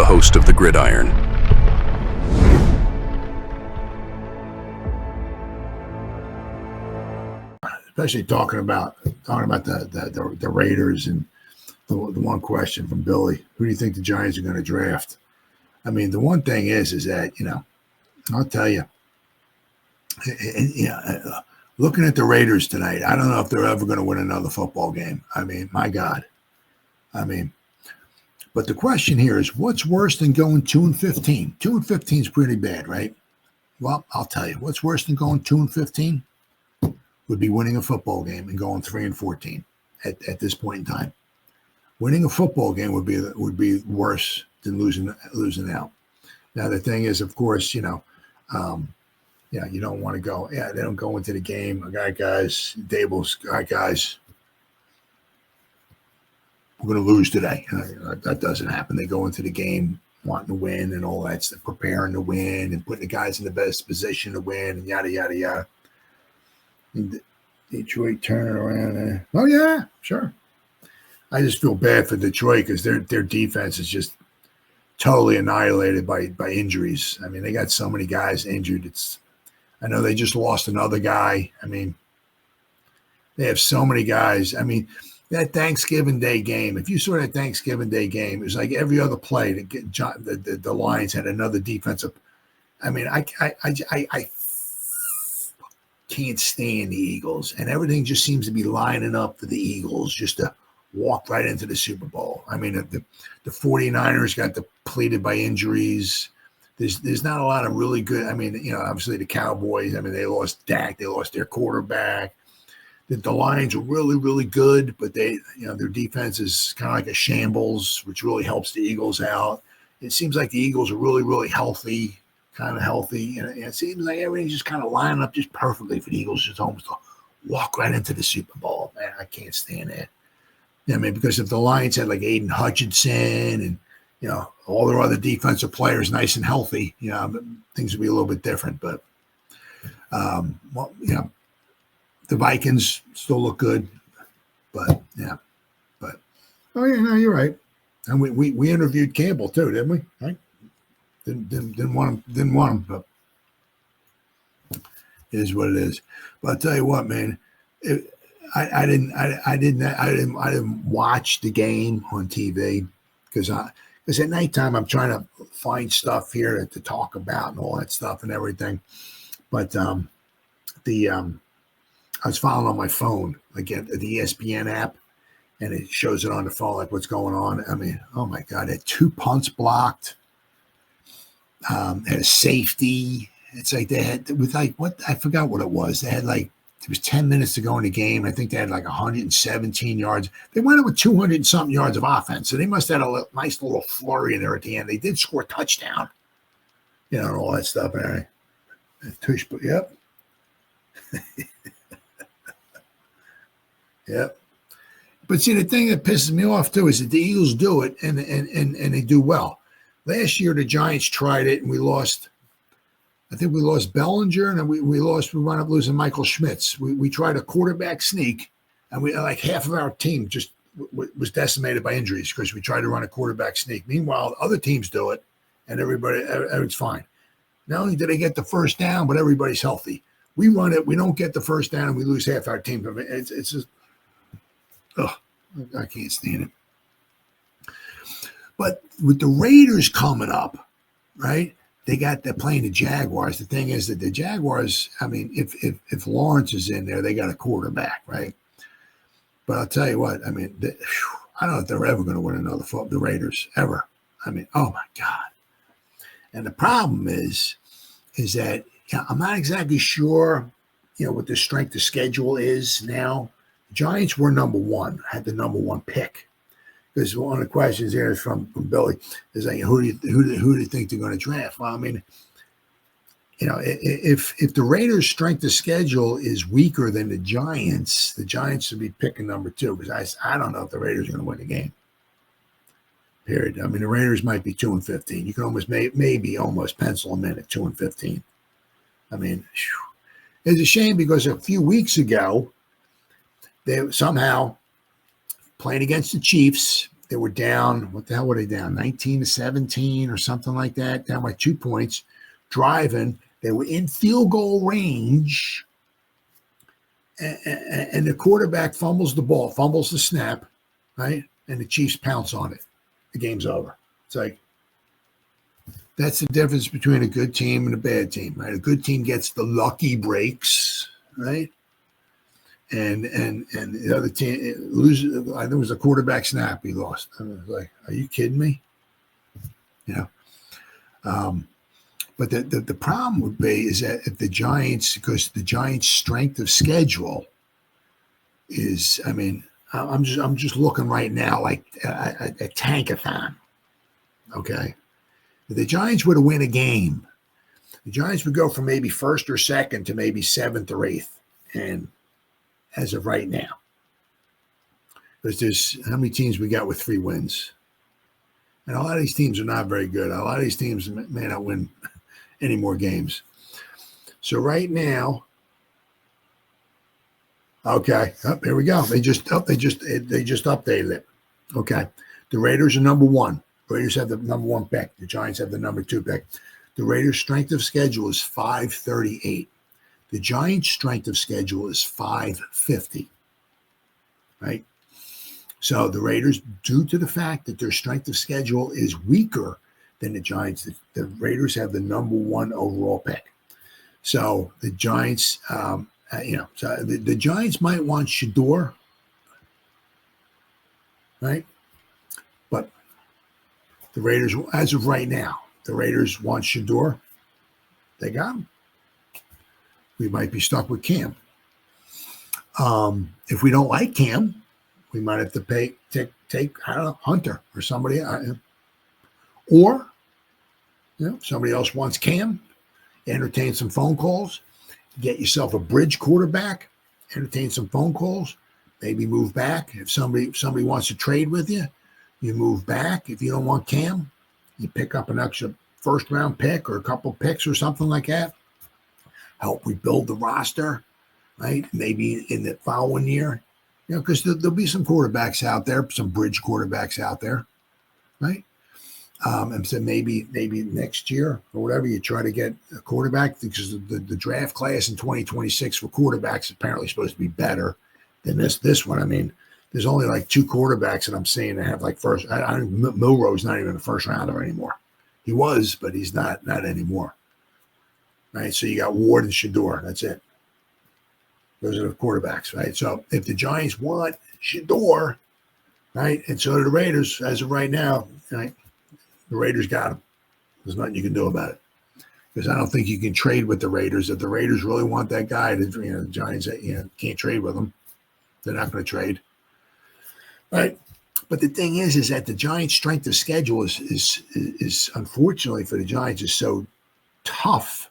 host of the Gridiron. Especially talking about the Raiders, and the one question from Billy: who do you think the Giants are going to draft? I mean, the one thing is that I'll tell you, looking at the Raiders tonight, I don't know if they're ever going to win another football game. I mean, my God, but the question here is, what's worse than going 2-15? 2-15 is pretty bad, right? Well, I'll tell you, what's worse than going 2-15 would be winning a football game and going 3-14 at this point in time. Winning a football game would be worse than losing out. Now the thing is, of course, you don't want to go. Yeah, they don't go into the game. All right, guys, Dable's, all right, guys, we're going to lose today. That doesn't happen. They go into the game wanting to win and all that stuff, preparing to win and putting the guys in the best position to win and yada yada yada. Detroit turning around. Oh yeah, sure. I just feel bad for Detroit because their defense is just totally annihilated by injuries. I mean, they got so many guys injured. I know they just lost another guy. I mean, they have so many guys. I mean, that Thanksgiving Day game, if you saw that Thanksgiving Day game, it was like every other play the Lions had another defensive. I mean, I can't stand the Eagles, and everything just seems to be lining up for the Eagles just to walk right into the Super Bowl. I mean, the 49ers got depleted by injuries. There's not a lot of really good. I mean, obviously the Cowboys, I mean, they lost Dak, they lost their quarterback. The Lions are really, really good, but their defense is kind of like a shambles, which really helps the Eagles out. It seems like the Eagles are really, really healthy. Kind of healthy, and it seems like everything's just kind of lining up just perfectly for the Eagles just almost to walk right into the Super Bowl. Man, I can't stand that. I mean, because if the Lions had like Aiden Hutchinson and all their other defensive players nice and healthy, things would be a little bit different. But the Vikings still look good, but oh yeah, no, you're right. And we interviewed Campbell too, didn't we? Right? Didn't want him, but it is what it is. But I'll tell you what, man, I didn't watch the game on TV because at nighttime I'm trying to find stuff here to talk about and all that stuff and everything. But I was following on my phone, like at the ESPN app, and it shows it on the phone, like what's going on. I mean, oh my God, had 2 punts blocked. Had a safety. It's like they had with like what I forgot what it was. They had like it was 10 minutes to go in the game. I think they had like 117 yards. They went up with 200 and something yards of offense. So they must have had a nice little flurry in there at the end. They did score a touchdown, and all that stuff. Yep. Yep. But see, the thing that pisses me off too is that the Eagles do it and they do well. Last year, the Giants tried it, and we lost. I think we lost Bellinger, and we wound up losing Michael Schmitz. We tried a quarterback sneak, and we like half of our team just was decimated by injuries because we tried to run a quarterback sneak. Meanwhile, other teams do it, and everybody's fine. Not only do they get the first down, but everybody's healthy. We run it, we don't get the first down, and we lose half our team. It's just, I can't stand it. But with the Raiders coming up, right? They're playing the Jaguars. The thing is that the Jaguars, I mean, if Lawrence is in there, they got a quarterback, right? But I'll tell you what, I mean, I don't know if they're ever going to win another football, the Raiders, ever. I mean, oh my God. And the problem is that I'm not exactly sure, what the strength of schedule is now. The Giants were number one, had the number one pick. Because one of the questions here is from Billy is like, who do you think they're going to draft? Well, I mean, if the Raiders' strength of schedule is weaker than the Giants should be picking number 2 because I don't know if the Raiders are going to win the game. Period. I mean, the Raiders might be 2-15. You can almost maybe almost pencil them in at 2-15. I mean, it's a shame because a few weeks ago they somehow playing against the Chiefs, they were down. What the hell were they down? 19-17 or something like that. Down by 2 points. Driving. They were in field goal range. And the quarterback fumbles the ball, fumbles the snap, right? And the Chiefs pounce on it. The game's over. It's like, that's the difference between a good team and a bad team, right? A good team gets the lucky breaks, right? And the other team loses. I think it was a quarterback snap he lost. I was like, are you kidding me? You know. But the problem would be is that if the Giants, because the Giants' strength of schedule is, I mean, I'm just looking right now like a tankathon. Okay, if the Giants were to win a game, the Giants would go from maybe first or second to maybe seventh or eighth, and as of right now, because there's how many teams we got with 3 wins, and a lot of these teams are not very good. A lot of these teams may not win any more games. So right now, okay, here we go. They just updated it. Okay, the Raiders are number 1. The Raiders have the number 1 pick. The Giants have the number 2 pick. The Raiders' strength of schedule is 538. The Giants' strength of schedule is 550. Right. So the Raiders, due to the fact that their strength of schedule is weaker than the Giants, the Raiders have the number 1 overall pick. So the Giants, so the Giants might want Shador, right? But the Raiders, as of right now, the Raiders want Shador. They got him. We might be stuck with Cam. If we don't like Cam, we might have to take I don't know, Hunter or somebody. Or, somebody else wants Cam, entertain some phone calls, get yourself a bridge quarterback, entertain some phone calls, maybe move back. If somebody wants to trade with you, you move back. If you don't want Cam, you pick up an extra first-round pick or a couple picks or something like that. Help rebuild the roster, right? Maybe in the following year, because there'll be some quarterbacks out there, some bridge quarterbacks out there, right? And so maybe next year or whatever, you try to get a quarterback, because the draft class in 2026 for quarterbacks is apparently supposed to be better than this one. I mean, there's only like 2 quarterbacks that I'm seeing that have like first. Milroe's not even a first rounder anymore. He was, but he's not anymore. Right. So you got Ward and Shador. That's it. Those are the quarterbacks, right? So if the Giants want Shador, right, and so do the Raiders as of right now, right? The Raiders got him. There's nothing you can do about it, because I don't think you can trade with the Raiders. If the Raiders really want that guy, the Giants, can't trade with them. They're not going to trade, right? But the thing is that the Giants' strength of schedule is unfortunately for the Giants is so tough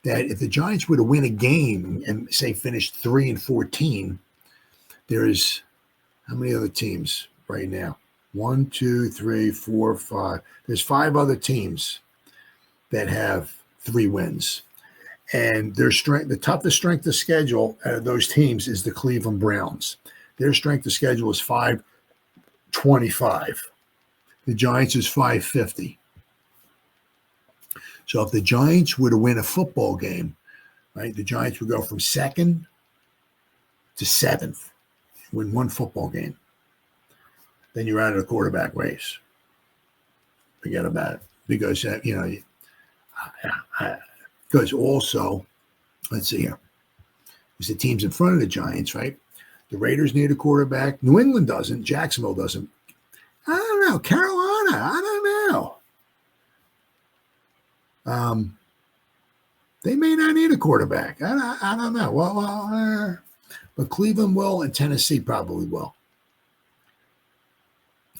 that if the Giants were to win a game and say finish 3-14, there is how many other teams right now? 1, 2, 3, 4, 5. There's 5 other teams that have 3 wins. And their strength, the toughest strength of schedule out of those teams is the Cleveland Browns. Their strength of schedule is 525. The Giants is 550. So if the Giants were to win a football game, right, the Giants would go from 2nd to 7th, win 1 football game. Then you're out of the quarterback race. Forget about it. Because, because also, let's see here. There's the teams in front of the Giants, right? The Raiders need a quarterback. New England doesn't. Jacksonville doesn't. I don't know. Carolina, I don't know. They may not need a quarterback. I don't know. But Cleveland will, and Tennessee probably will.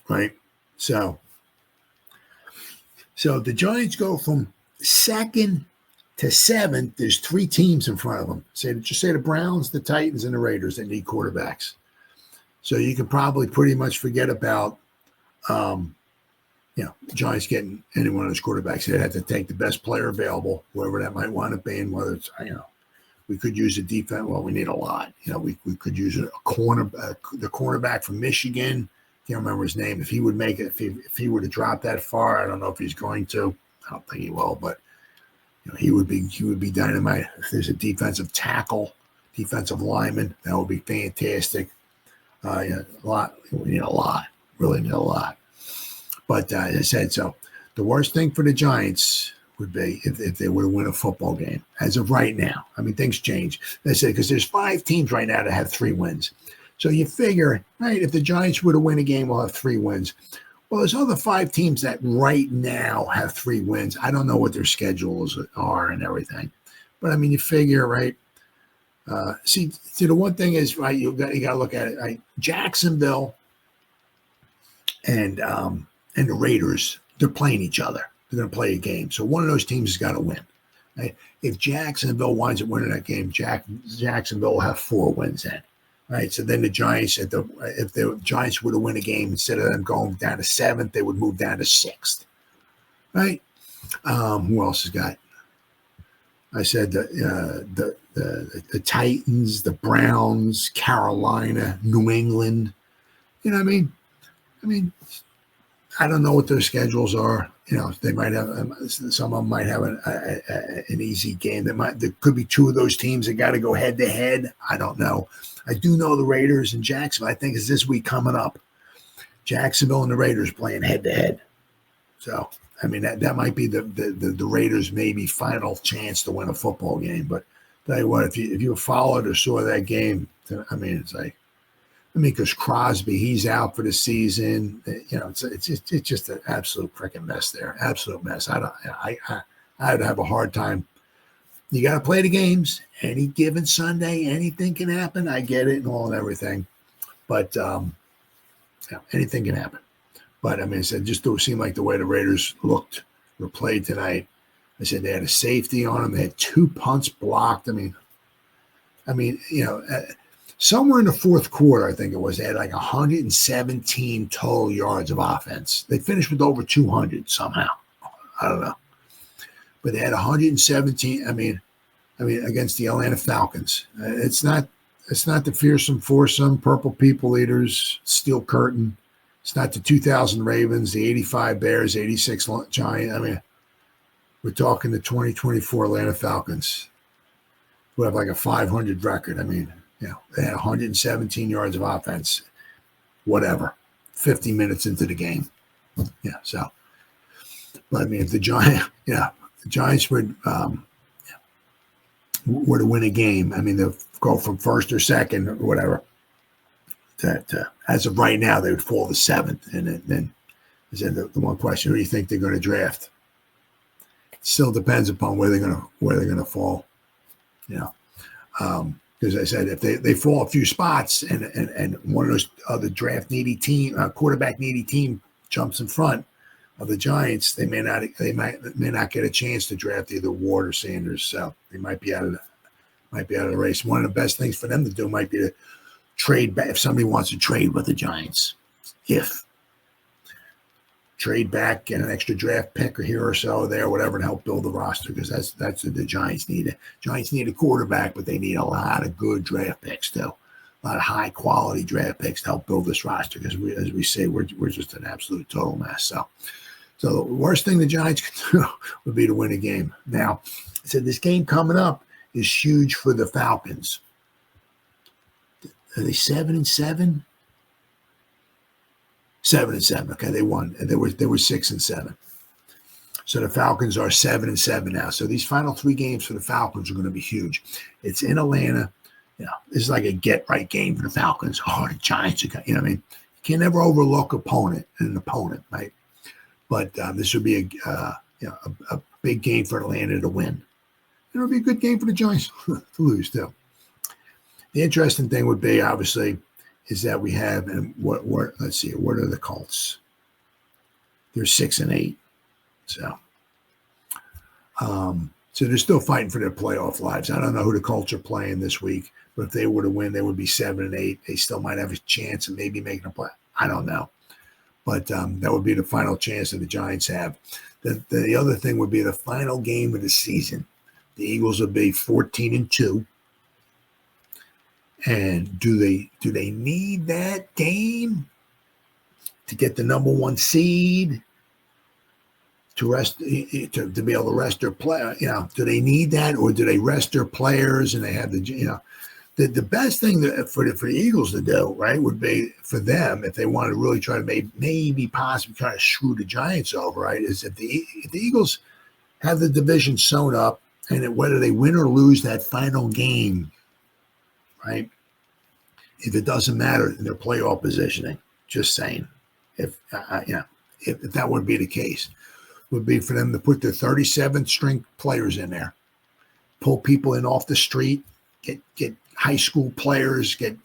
Right? So the Giants go from 2nd to 7th. There's 3 teams in front of them. Just say the Browns, the Titans, and the Raiders that need quarterbacks. So you can probably pretty much forget about the Giants getting any one of those quarterbacks. They have to take the best player available, whoever that might want to be, and whether it's, we could use a defense. Well, we need a lot. We could use the cornerback from Michigan, Can't remember his name. If he would make it, if he were to drop that far, I don't know if he's going to. I don't think he will, but he would be dynamite. If there's a defensive tackle, defensive lineman, that would be fantastic. A lot. We need a lot. Really need a lot. But as I said, so the worst thing for the Giants would be if they were to win a football game. As of right now, I mean, things change. They said because there's 5 teams right now that have 3 wins. So you figure, right, if the Giants were to win a game, we'll have 3 wins. Well, there's other 5 teams that right now have 3 wins. I don't know what their schedules are and everything. But, I mean, you figure, right, see, the one thing is, right, you got to look at it, right? Jacksonville and the Raiders, they're playing each other. They're going to play a game. So one of those teams has got to win. Right? If Jacksonville winds up winning that game, Jacksonville will have 4 wins then. Right, so then the Giants, if the Giants were to win a game, instead of them going down to 7th, they would move down to 6th. Right? Who else has got? I said the Titans, the Browns, Carolina, New England. You know what I mean? I don't know what their schedules are. They might have some of them might have an easy game. There could be 2 of those teams that got to go head to head. I don't know. I do know the Raiders and Jacksonville. I think it's this week coming up. Jacksonville and the Raiders playing head to head. So I mean that might be the Raiders' maybe final chance to win a football game. But tell you what, if you followed or saw that game, I mean it's like. Because Crosby, he's out for the season. It's just an absolute freaking mess there. Absolute mess. I'd have a hard time. You got to play the games. Any given Sunday, anything can happen. I get it and all and everything, but anything can happen. But I mean, it just don't seem like the way the Raiders looked or played tonight. I said they had a safety on them. They had 2 punts blocked. Somewhere in the 4th quarter, I think it was, they had like 117 total yards of offense. They finished with over 200 somehow. I don't know. But they had 117, I mean, against the Atlanta Falcons. It's not the fearsome foursome, purple people eaters, steel curtain. It's not the 2000 Ravens, the 85 Bears, 86 Giants. We're talking the 2024 Atlanta Falcons, who have like a 500 record. They had 117 yards of offense, whatever, 50 minutes into the game. So, but if the Giants would to win a game, they'll go from 1st or 2nd or whatever. That as of right now, they would fall to 7th. And then is the one question: who do you think they're going to draft? It still depends upon where they're going to fall. Because I said, if they fall a few spots and one of those other draft needy team, quarterback needy team jumps in front of the Giants, they may not get a chance to draft either Ward or Sanders. So they might be out of the race. One of the best things for them to do might be to trade back if somebody wants to trade with the Giants. Trade back, get an extra draft pick or here or so there, whatever, and help build the roster, because that's what the Giants need. Giants need a quarterback, but they need a lot of good draft picks too, a lot of high quality draft picks to help build this roster. Because as we say, we're just an absolute total mess. So the worst thing the Giants could do would be to win a game. Now, I said this game coming up is huge for the Falcons. Are they 7-7? 7-7. Okay, they won. They were 6-7. So the Falcons are 7-7 now. So these final 3 games for the Falcons are going to be huge. It's in Atlanta. This is like a get-right game for the Falcons. The Giants are, you can never overlook an opponent, right? But this would be a big game for Atlanta to win. It'll be a good game for the Giants to lose too. The interesting thing would be, obviously, is that we have, and what let's see, what are the Colts? They're 6-8. So they're still fighting for their playoff lives. I don't know who the Colts are playing this week, but if they were to win, they would be 7-8. They still might have a chance of maybe making a play. I don't know. But that would be the final chance that the Giants have. The other thing would be the final game of the season. The Eagles would be 14-2. And do they need that game? to get the number one seed, to be able to rest their player. Do they need that, or do they rest their players and they have the best thing for the Eagles to do, right, would be for them, if they want to really try to maybe possibly kind of screw the Giants over, right, is if the Eagles have the division sewn up, and whether they win or lose that final game, right, if it doesn't matter in their playoff positioning, just saying, if that would be the case, would be for them to put their 37th string players in there, pull people in off the street, get high school players, get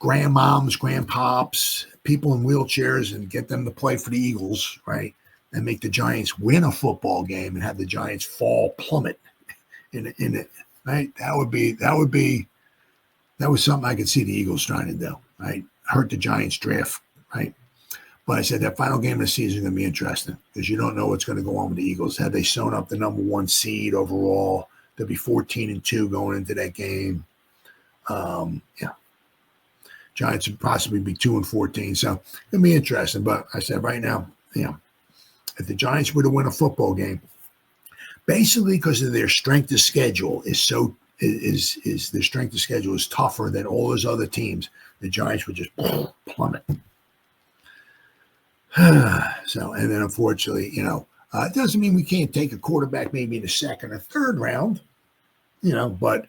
grandmoms, grandpops, people in wheelchairs, and get them to play for the Eagles, right? And make the Giants win a football game and have the Giants fall plummet in it, right? That was something I could see the Eagles trying to do, right? Hurt the Giants draft, right? But I said that final game of the season is going to be interesting because you don't know what's going to go on with the Eagles. Had they sewn up the number one seed overall, they'll be 14-2 going into that game. Giants would possibly be 2-14. So it'll be interesting. But I said right now, if the Giants were to win a football game, basically because of their strength of schedule is their strength of schedule is tougher than all those other teams, the Giants would just plummet. So, and then unfortunately, it doesn't mean we can't take a quarterback maybe in the second or third round, but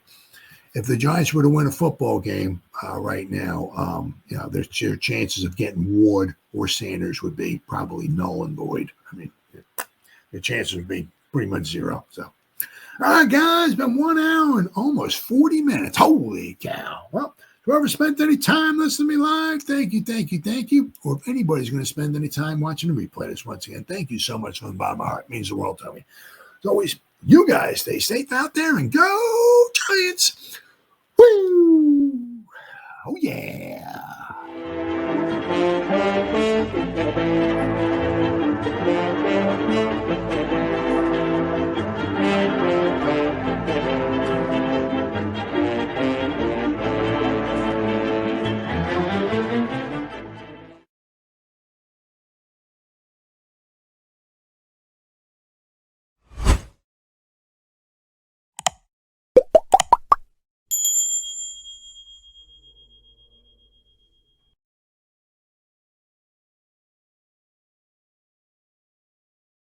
if the Giants were to win a football game right now, their chances of getting Ward or Sanders would be probably null and void. I mean, the chances would be pretty much zero. So, all right, guys, it's been 1 hour and almost 40 minutes. Holy cow. Well, whoever spent any time listening to me live, thank you. Or if anybody's going to spend any time watching the replay this, once again, thank you so much from the bottom of my heart. It means the world to me. As always, you guys stay safe out there and go Giants. Woo! Oh, yeah.